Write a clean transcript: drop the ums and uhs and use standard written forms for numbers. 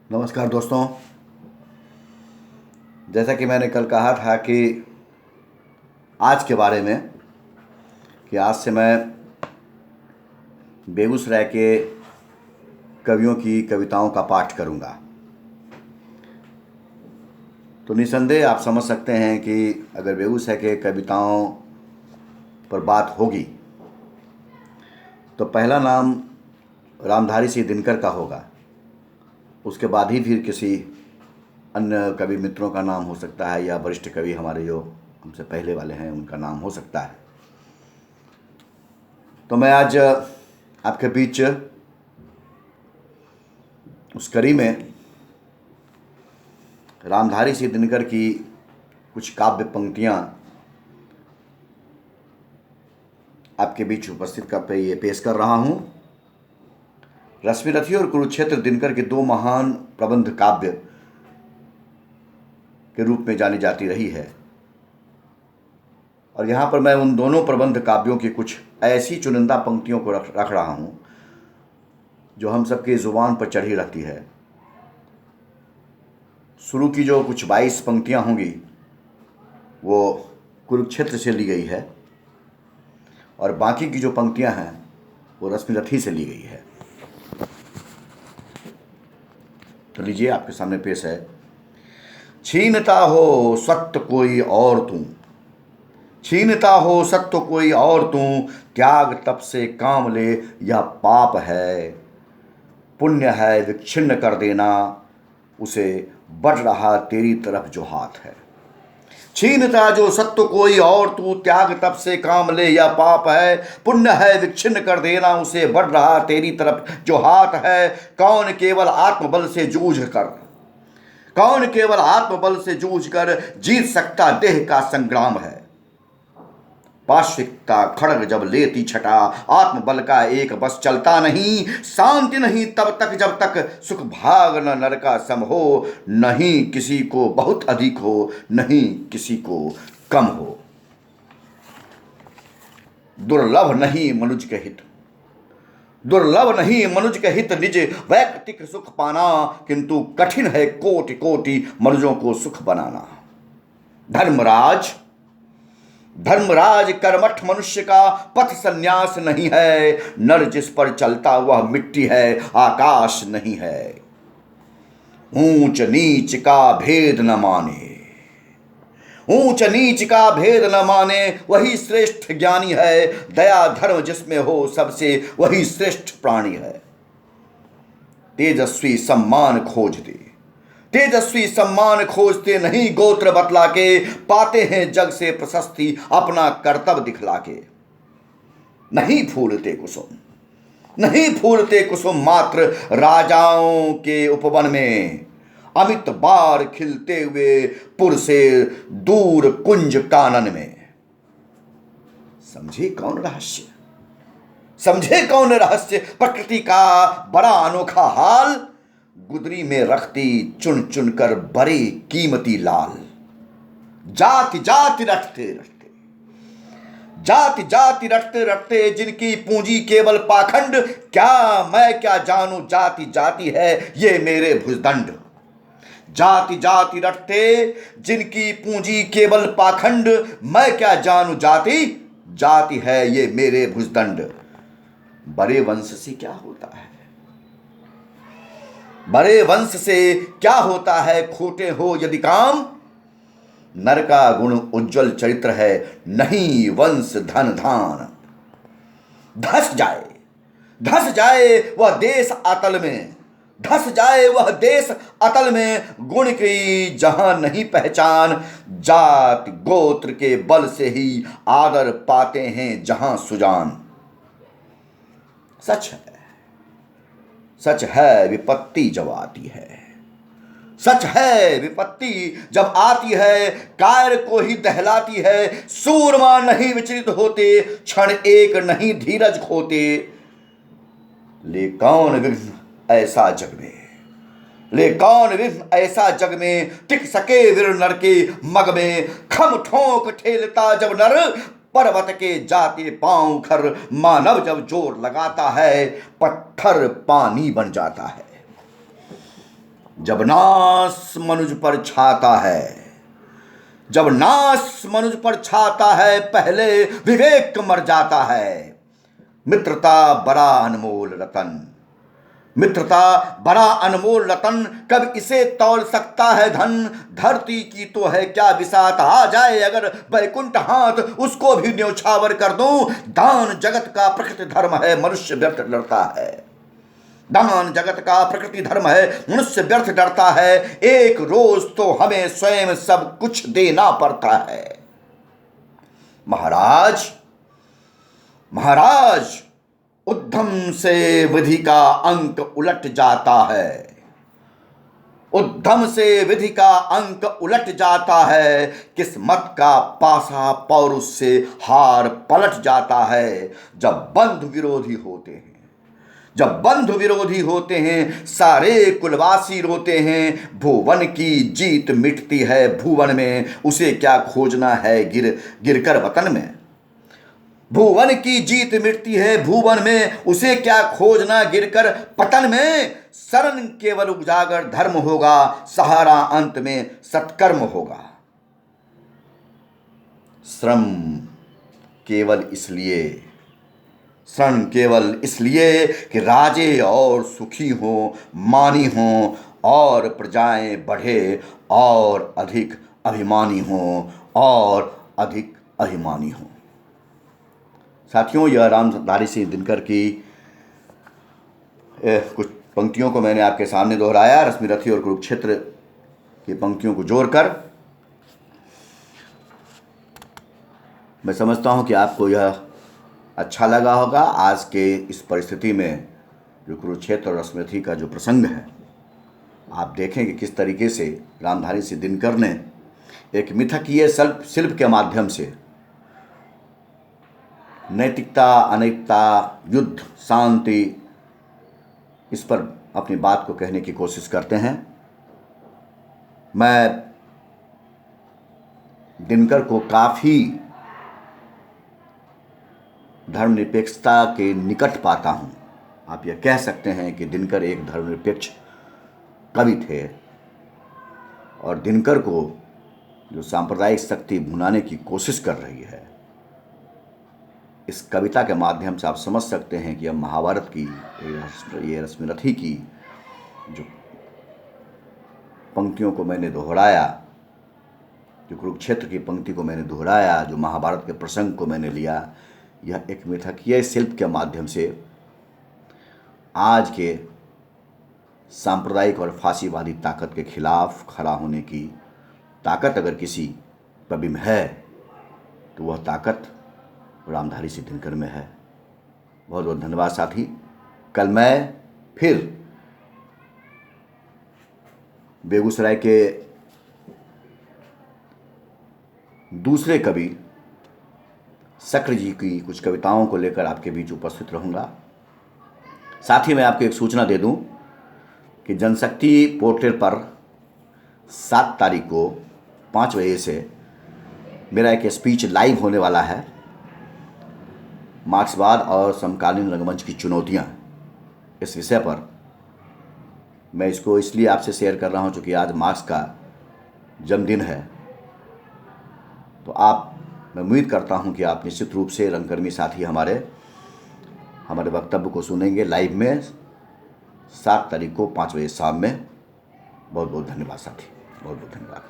नमस्कार दोस्तों। जैसा कि मैंने कल कहा था कि आज के बारे में कि आज से मैं बेगूसराय के कवियों की कविताओं का पाठ करूंगा। तो निसंदेह आप समझ सकते हैं कि अगर बेगूसराय के कविताओं पर बात होगी तो पहला नाम रामधारी सिंह दिनकर का होगा। उसके बाद ही फिर किसी अन्य कवि मित्रों का नाम हो सकता है या वरिष्ठ कवि हमारे जो हमसे पहले वाले हैं उनका नाम हो सकता है। तो मैं आज आपके बीच उस कड़ी में रामधारी सिंह दिनकर की कुछ काव्य पंक्तियाँ आपके बीच उपस्थित कर ये पेश कर रहा हूँ। रश्मिरथी और कुरुक्षेत्र दिनकर के दो महान प्रबंध काव्य के रूप में जानी जाती रही है, और यहाँ पर मैं उन दोनों प्रबंध काव्यों की कुछ ऐसी चुनिंदा पंक्तियों को रख रहा हूँ जो हम सबकी ज़ुबान पर चढ़ी रहती है। शुरू की जो कुछ 22 पंक्तियाँ होंगी वो कुरुक्षेत्र से ली गई है, और बाकी की जो पंक्तियाँ हैं वो रश्मिरथी से ली गई है। तो लीजिए आपके सामने पेश है। छीनता हो सत्य कोई और तू, छीनता हो सत्य कोई और तू, त्याग तप से काम ले यह पाप है। पुण्य है विच्छिन्न कर देना उसे, बढ़ रहा तेरी तरफ जो हाथ है। छीनता जो सत्य कोई और तू, त्याग तप से काम ले यह पाप है। पुण्य है विच्छिन्न कर देना उसे, बढ़ रहा तेरी तरफ जो हाथ है। कौन केवल आत्मबल से जूझ कर, कौन केवल आत्मबल से जूझ कर जीत सकता देह का संग्राम है। पाश्विकता खड़ग जब लेती छटा, आत्मबल का एक बस चलता नहीं। शांति नहीं तब तक जब तक सुख भाग न नर का सम हो। नहीं किसी को बहुत अधिक हो, नहीं किसी को कम हो। दुर्लभ नहीं मनुज के हित, दुर्लभ नहीं मनुज के हित निज वैयक्तिक सुख पाना, किंतु कठिन है कोटि कोटि मनुजों को सुख बनाना। धर्मराज, धर्मराज कर्मठ मनुष्य का पथ संन्यास नहीं है। नर जिस पर चलता वह मिट्टी है, आकाश नहीं है। ऊंच नीच का भेद न माने, ऊंच नीच का भेद न माने वही श्रेष्ठ ज्ञानी है। दया धर्म जिसमें हो सबसे वही श्रेष्ठ प्राणी है। तेजस्वी सम्मान खोजते, तेजस्वी सम्मान खोजते नहीं गोत्र बतला के, पाते हैं जग से प्रशस्ति अपना कर्तव्य दिखला के। नहीं फूलते कुसुम, नहीं फूलते कुसुम मात्र राजाओं के उपवन में, अमित बार खिलते हुए पुर से दूर कुंज कानन में। समझे कौन रहस्य, समझे कौन रहस्य प्रकृति का बड़ा अनोखा हाल। गुदरी में रखती चुन चुन कर बड़े कीमती लाल। जाति जाति रटते रटते, जाति जाति रटते रटते जिनकी पूंजी केवल पाखंड, क्या मैं क्या जानू जाति जाति है ये मेरे भुजदंड। जाति जाति रटते जिनकी पूंजी केवल पाखंड, मैं क्या जानू जाति जाति है ये मेरे भुजदंड। बड़े वंश से क्या होता है, बड़े वंश से क्या होता है खोटे हो यदि काम। नर का गुण उज्जवल चरित्र है नहीं वंश धन धान। धस जाए, धस जाए वह देश अतल में, धस जाए वह देश अतल में। गुण की जहां नहीं पहचान, जात गोत्र के बल से ही आदर पाते हैं जहां सुजान। सच है, सच है विपत्ति जब आती है, सच है विपत्ति जब आती है, कायर को ही दहलाती है। सूरमा नहीं विचलित होते, क्षण एक नहीं धीरज खोते। ले कौन विघ्न ऐसा जग में, ले कौन विघ्न ऐसा जग में, टिक सके वीर नर के मग में। खम ठोंक ठेलता जब नर, पर्वत के जाते पांव खर। मानव जब जोर लगाता है, पत्थर पानी बन जाता है। जब नाश मनुज पर छाता है, जब नाश मनुज पर छाता है, पहले विवेक मर जाता है। मित्रता बड़ा अनमोल रतन, मित्रता बड़ा अनमोल रतन, कब इसे तौल सकता है धन। धरती की तो है क्या बिसात, आ जाए अगर बैकुंठ हाथ, उसको भी न्यौछावर कर दूं। दान जगत का प्रकृति धर्म है, मनुष्य व्यर्थ डरता है। दान जगत का प्रकृति धर्म है, मनुष्य व्यर्थ डरता है। एक रोज तो हमें स्वयं सब कुछ देना पड़ता है। महाराज, महाराज, उद्यम से विधि का अंक उलट जाता है, उद्यम से विधि का अंक उलट जाता है। किस्मत का पासा पौरुष से हार पलट जाता है। जब बंधु विरोधी होते हैं, जब बंधु विरोधी होते हैं, सारे कुलवासी रोते हैं। भुवन की जीत मिटती है भुवन में, उसे क्या खोजना है गिरकर वतन में। भुवन की जीत मिटती है भुवन में, उसे क्या खोजना गिरकर पतन में। शरण केवल उजागर धर्म होगा, सहारा अंत में सत्कर्म होगा। श्रम केवल इसलिए, श्रम केवल इसलिए कि राजे और सुखी हों, मानी हों, और प्रजाएं बढ़े और अधिक अभिमानी हों, और अधिक अभिमानी हों। साथियों, यह रामधारी सिंह दिनकर की कुछ पंक्तियों को मैंने आपके सामने दोहराया, रश्मिरथी और कुरुक्षेत्र की पंक्तियों को जोड़कर। मैं समझता हूं कि आपको यह अच्छा लगा होगा। आज के इस परिस्थिति में जो कुरुक्षेत्र और रश्मिरथी का जो प्रसंग है, आप देखें कि किस तरीके से रामधारी सिंह दिनकर ने एक मिथकीय शिल्प के माध्यम से नैतिकता, अनैतिकता, युद्ध, शांति, इस पर अपनी बात को कहने की कोशिश करते हैं। मैं दिनकर को काफ़ी धर्मनिरपेक्षता के निकट पाता हूँ। आप यह कह सकते हैं कि दिनकर एक धर्मनिरपेक्ष कवि थे, और दिनकर को जो सांप्रदायिक शक्ति भुनाने की कोशिश कर रही है, इस कविता के माध्यम से आप समझ सकते हैं कि अब महाभारत की ये रश्मिरथी की जो पंक्तियों को मैंने दोहराया, जो कुरुक्षेत्र की पंक्ति को मैंने दोहराया, जो महाभारत के प्रसंग को मैंने लिया, यह एक मिथकीय शिल्प के माध्यम से आज के सांप्रदायिक और फांसीवादी ताकत के खिलाफ खड़ा होने की ताकत अगर किसी कवि में है तो वह ताकत रामधारी सिंह दिनकर में है। बहुत बहुत धन्यवाद साथी। कल मैं फिर बेगूसराय के दूसरे कवि शक्र जी की कुछ कविताओं को लेकर आपके बीच उपस्थित रहूँगा। साथ ही मैं आपको एक सूचना दे दूं कि जनशक्ति पोर्टल पर 7 तारीख को 5 बजे से मेरा एक स्पीच लाइव होने वाला है, मार्क्सवाद और समकालीन रंगमंच की चुनौतियाँ, इस विषय पर। मैं इसको इसलिए आपसे शेयर कर रहा हूँ क्योंकि आज मार्क्स का जन्मदिन है। तो मैं उम्मीद करता हूँ कि आप निश्चित रूप से रंगकर्मी साथी हमारे वक्तव्य को सुनेंगे लाइव में 7 तारीख को 5 बजे शाम में। बहुत बहुत धन्यवाद साथी, बहुत बहुत धन्यवाद।